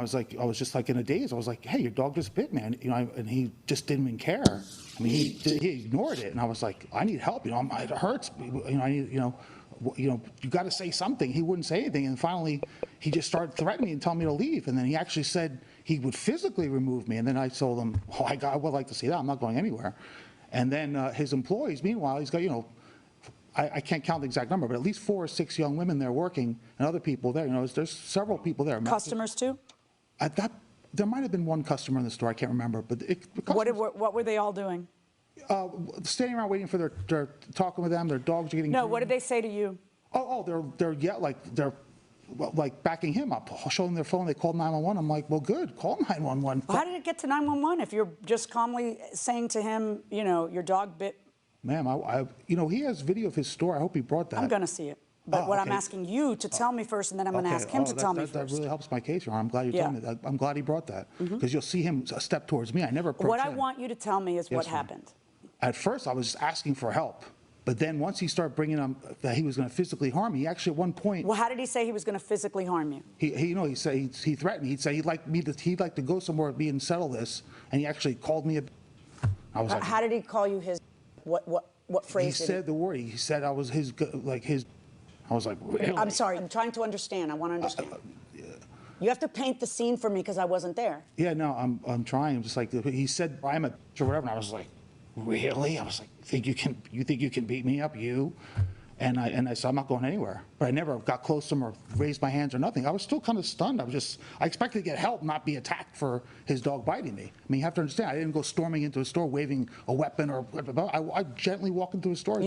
I was just like in a daze. I was like, hey, your dog just bit me. And, and he just didn't even care. I mean, he ignored it. And I was like, I need help. It hurts. I need, you got to say something. He wouldn't say anything. And finally, he just started threatening me and telling me to leave. And then he actually said he would physically remove me. And then I told him, oh, I would like to see that. I'm not going anywhere. And then his employees, meanwhile, he's got, I can't count the exact number, but at least 4 or 6 young women there working and other people there. There's several people there. Customers too? There might have been one customer in the store. I can't remember. But what were they all doing? Standing around waiting for their talking with them. Their dogs are getting. No, what did they say to you? They're like backing him up, showing their phone. They called 911. I'm like, well, good, call 911. Well, how did it get to 911 if you're just calmly saying to him, your dog bit? Ma'am, he has video of his store. I hope he brought that. I'm going to see it. But what I'm asking you to tell me first, and then I'm going to ask him to tell me first. That really helps my case, Your Honor. I'm glad you told me that. I'm glad he brought that, because you'll see him step towards me. I never approached him. What I want you to tell me is what happened. At first, I was asking for help. But then once he started bringing up that he was going to physically harm me, he actually at one point. Well, how did he say he was going to physically harm you? He said he threatened. He'd say he'd like to go somewhere with me and settle this. And he actually called me. I was like, how did he call you his? What phrase? He said the word. He said I was his. I was like, really? I'm sorry. I'm trying to understand. I want to understand. You have to paint the scene for me because I wasn't there. Yeah, no, I'm trying. I'm just like he said, I'm a or whatever, and I was like, really? I was like, you think you can beat me up, you? And I said, I'm not going anywhere. But I never got close to him or raised my hands or nothing. I was still kind of stunned. I expected to get help, not be attacked for his dog biting me. I mean, you have to understand, I didn't go storming into a store waving a weapon or I gently walked into a store.